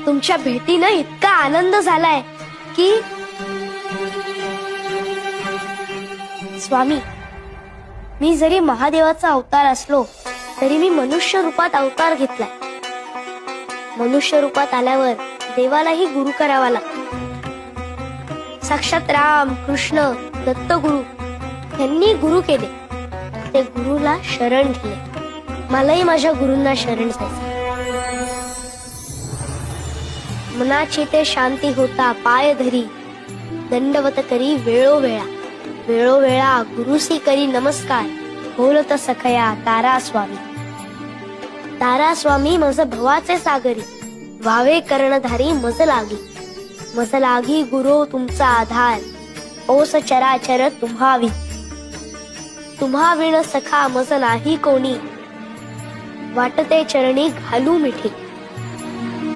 तुमच्या भेटीनं इतका आनंद झालाय की स्वामी, मी जरी महादेवाचा अवतार असलो तरी मी मनुष्य रूपात अवतार घेतलाय. मनुष्य रूपात आल्यावर देवालाही गुरु करावा लागतो. साक्षात राम, कृष्ण, दत्तगुरु यांनी गुरु केले. ते गुरुला शरण दिले. मलाही माझ्या गुरूंना शरण जायचं. मनाची ते शांती होता पाय धरी, दंडवत करी वेळोवेळा. वेळोवेळा गुरुसी करी नमस्कार, बोलत सखया तारा स्वामी. तारा स्वामी मज भवाचे सागरी, व्हावे कर्णधारी मज लागी. मज लागी गुरु तुमचा आधार, ओस चराचर तुम्हावी. तुम्हा विण सखा मज नाही कोणी, वाटते चरणी घालू मिठी.